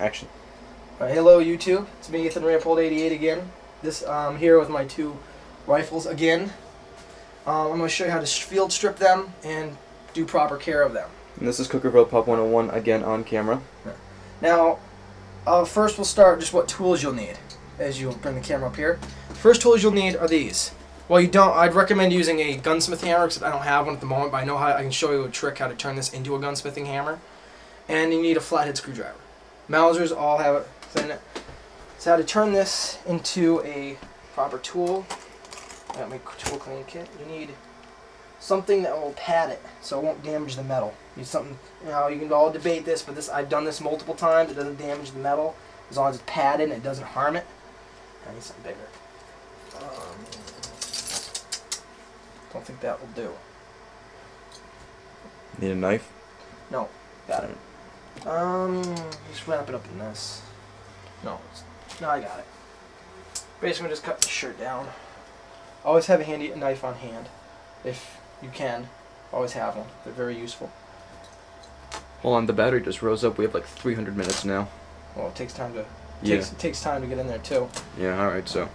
Action. Hello YouTube, it's me Ethan Rampold88 again. I'm here with my two rifles again. I'm going to show you how to field strip them and do proper care of them. And this is Cookerville Pup 101 again on camera. Now, first we'll start just what tools you'll need as you bring the camera up here. First tools you'll need are these. Well, I'd recommend using a gunsmith hammer because I don't have one at the moment, but I know I can show you a trick how to turn this into a gunsmithing hammer. And you need a flathead screwdriver. Mausers all have it in it. So how to turn this into a proper tool. I got my tool cleaning kit. You need something that will pad it so it won't damage the metal. You need something, you can all debate this, but I've done this multiple times. It doesn't damage the metal as long as it's padded and it doesn't harm it. I need something bigger. Don't think that will do. Need a knife? No, got it. Just wrap it up in this. No, I got it. Basically, just cut the shirt down. Always have a knife on hand, if you can. Always have one. They're very useful. Hold on, the battery just rose up. We have like 300 minutes now. Well, it takes time to. It takes time to get in there too. Yeah. All right. So.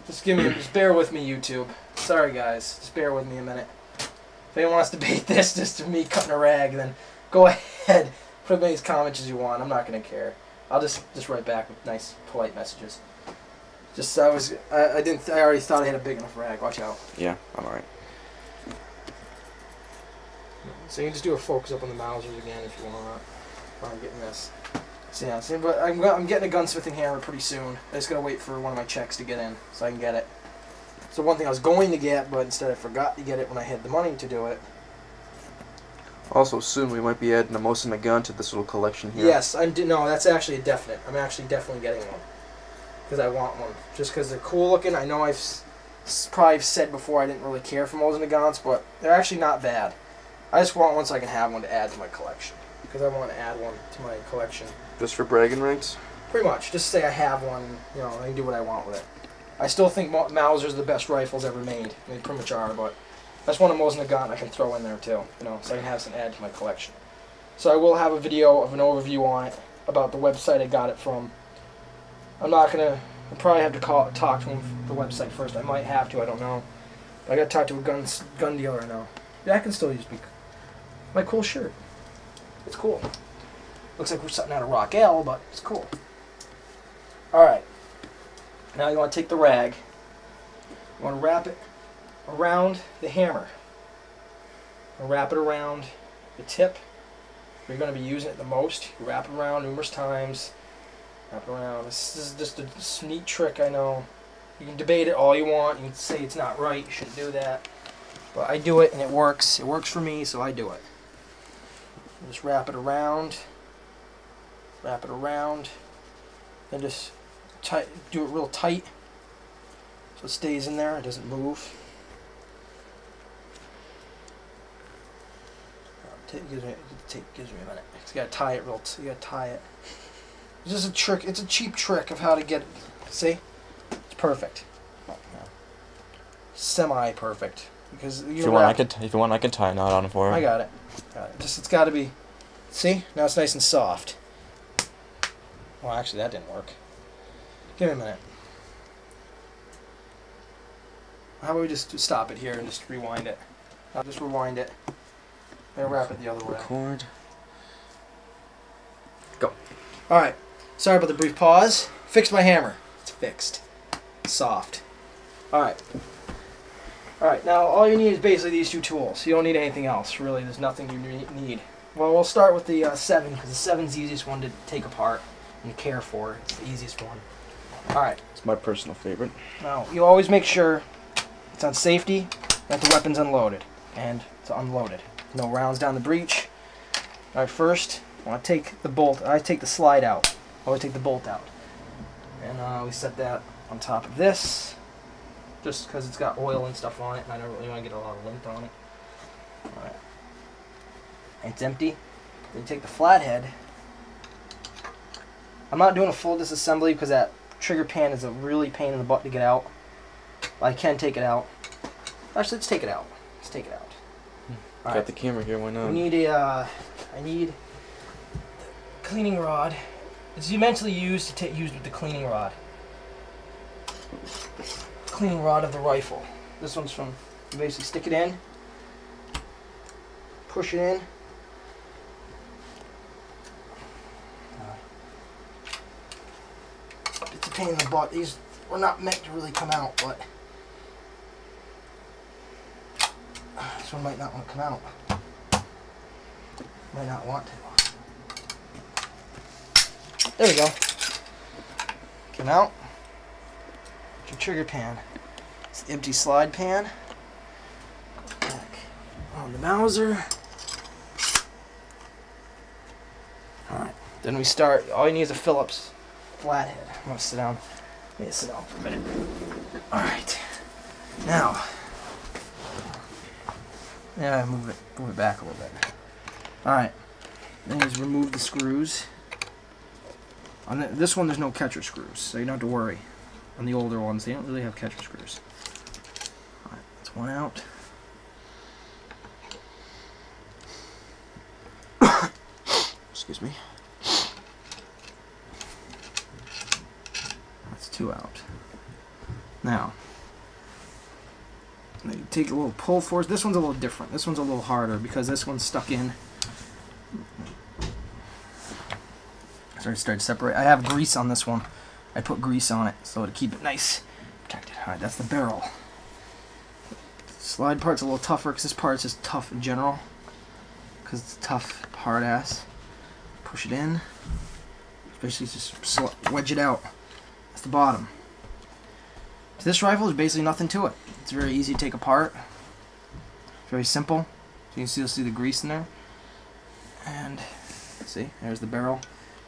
Just bear with me, YouTube. Sorry, guys. Just bear with me a minute. If anyone wants to debate this, just me cutting a rag, then go ahead. Put as many comments as you want. I'm not gonna care. I'll just write back with nice, polite messages. I already thought I had a big enough rag. Watch out. Yeah, I'm alright. So you can just do a focus up on the Mausers again if you want. I'm getting this. So yeah, but I'm getting a gunsmithing hammer pretty soon. I just gotta wait for one of my checks to get in so I can get it. So one thing I was going to get, but instead I forgot to get it when I had the money to do it. Also, soon we might be adding a Mauser gun to this little collection here. Yes, no, that's actually a definite. I'm actually definitely getting one because I want one. Just because they're cool looking. I know I've probably said before I didn't really care for Mauser guns, but they're actually not bad. I just want one so I can have one to add to my collection because I want to add one to my collection. Just for bragging rights? Pretty much. Just say I have one, I can do what I want with it. I still think Mausers are the best rifles ever made. They pretty much are, but that's one of Mauser gun I can throw in there too, so I can have some add to my collection. So I will have a video of an overview on it about the website I got it from. I'll probably have to talk to the website first. I might have to, I don't know. But I got to talk to a gun dealer now. Yeah, I can still use my cool shirt. It's cool. Looks like we're something out of Rock L, but it's cool. Alright. Now you want to take the rag. You want to wrap it around the hammer. Wrap it around the tip where you're going to be using it the most. You wrap it around numerous times. Wrap it around. This is just a neat trick, I know. You can debate it all you want. You can say it's not right. You shouldn't do that. But I do it and it works. It works for me, so I do it. Just wrap it around. Wrap it around. Then just do it real tight so it stays in there. It doesn't move. Gives me a minute. You gotta tie it you gotta tie it. It's just a trick. It's a cheap trick of how to get it. See? It's perfect. Semi-perfect. Because if you want, I can tie a knot on it for you. I got it. It's gotta be. See? Now it's nice and soft. Well, actually, that didn't work. Give me a minute. How about we just stop it here and just rewind it? I'll just rewind it. And wrap it the other way. Record. Go. Alright. Sorry about the brief pause. Fixed my hammer. It's fixed. Soft. Alright. Alright, now all you need is basically these two tools. You don't need anything else. Really, there's nothing you need. Well, we'll start with the 7, because the 7's the easiest one to take apart and care for. It's the easiest one. Alright. It's my personal favorite. Now, you always make sure it's on safety, that the weapon's unloaded. And it's unloaded. No rounds down the breech. Alright, first, I want to take the bolt. I take the slide out. I always take the bolt out. And we set that on top of this, just because it's got oil and stuff on it, and I don't really want to get a lot of lint on it. Alright. It's empty. Then take the flathead. I'm not doing a full disassembly because that trigger pan is a really pain in the butt to get out. I can take it out. Actually, let's take it out. Let's take it out. Got the camera here, why not? We need I need a cleaning rod. It's eventually used with the cleaning rod. Cleaning rod of the rifle. This one's from, you basically stick it in, push it in. It's a pain in the butt. These were not meant to really come out, but this one might not want to come out. Might not want to. There we go. Came out. Your trigger pan. It's the empty slide pan. Go back on the Mauser. Alright. Then we start. All you need is a Phillips flathead. I'm going to sit down. Let me sit down for a minute. Alright. Now. Yeah, move it back a little bit. Alright. Then just remove the screws. On this one, there's no catcher screws, so you don't have to worry. On the older ones, they don't really have catcher screws. Alright, that's one out. Excuse me. That's two out. Now, you take a little pull force. This one's a little different. This one's a little harder because this one's stuck in. Start to separate. I have grease on this one. I put grease on it so to keep it nice protected. Alright, that's the barrel. The slide part's a little tougher because this part's just tough in general. Because it's a tough, hard ass. Push it in. Basically just wedge it out. That's the bottom. So this rifle is basically nothing to it. It's very easy to take apart. Very simple. So you can still see the grease in there. And see, there's the barrel.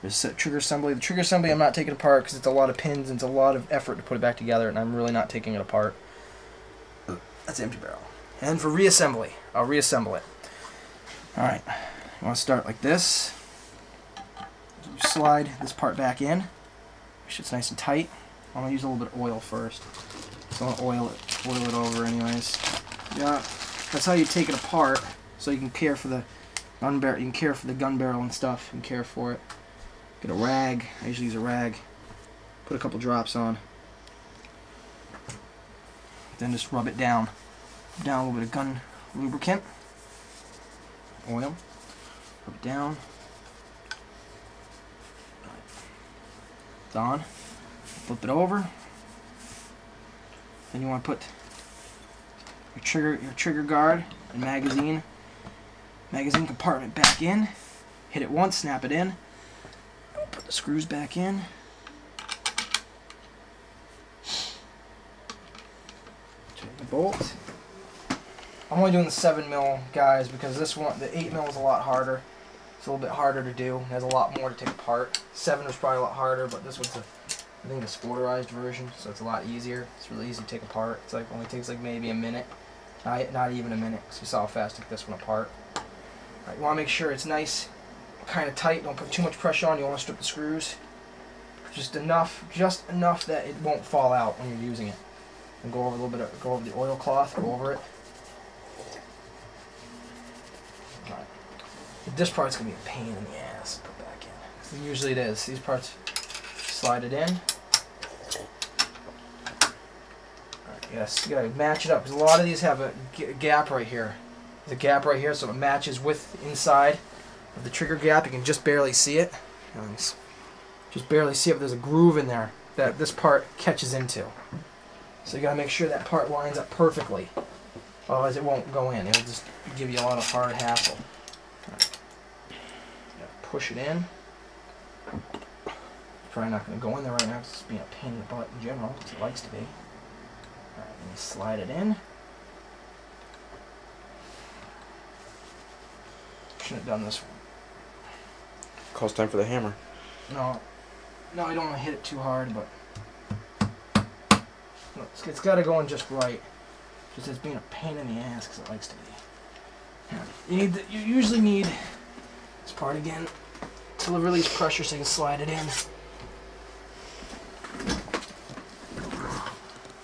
There's the trigger assembly. The trigger assembly I'm not taking apart because it's a lot of pins and it's a lot of effort to put it back together, and I'm really not taking it apart. That's the empty barrel. And for reassembly, I'll reassemble it. Alright, you want to start like this. You slide this part back in. Make sure it's nice and tight. I'm going to use a little bit of oil first. So I'll oil it over anyways. Yeah, that's how you take it apart, so you can care for the gun barrel. You can care for the gun barrel and stuff. You can care for it. Get a rag. I usually use a rag. Put a couple drops on. Then just rub it down. Rub down a little bit of gun lubricant. Oil. Rub it down. It's on. Flip it over. Then you want to put your trigger guard and magazine compartment back in. Hit it once, snap it in. Put the screws back in. Tighten the bolt. I'm only doing the 7mm, guys, because this one, the 8mm is a lot harder. It's a little bit harder to do. It has a lot more to take apart. 7 is probably a lot harder, but this one's I think a sporterized version, so it's a lot easier. It's really easy to take apart. It's like only takes like maybe a minute, not even a minute. So you saw how fast I took this one apart. All right, you want to make sure it's nice, kind of tight. Don't put too much pressure on. You want to strip the screws, just enough that it won't fall out when you're using it. And go over a little bit, go over the oilcloth, go over it. All right. This part's gonna be a pain in the ass to put back in. Usually it is. These parts, slide it in. Alright, yes, you gotta match it up because a lot of these have a gap right here. There's a gap right here, so it matches with inside of the trigger gap. You can just barely see it. Just barely see it, but there's a groove in there that this part catches into. So you gotta make sure that part lines up perfectly. Otherwise it won't go in. It'll just give you a lot of hard hassle. Right. Push it in. Probably not going to go in there right now because it's being a pain in the butt in general, because it likes to be. Alright, let me slide it in. Shouldn't have done this one. Calls time for the hammer. No, I don't want to hit it too hard, but it's got to go in just right. Just it's being a pain in the ass because it likes to be. You usually need this part again to release pressure so you can slide it in.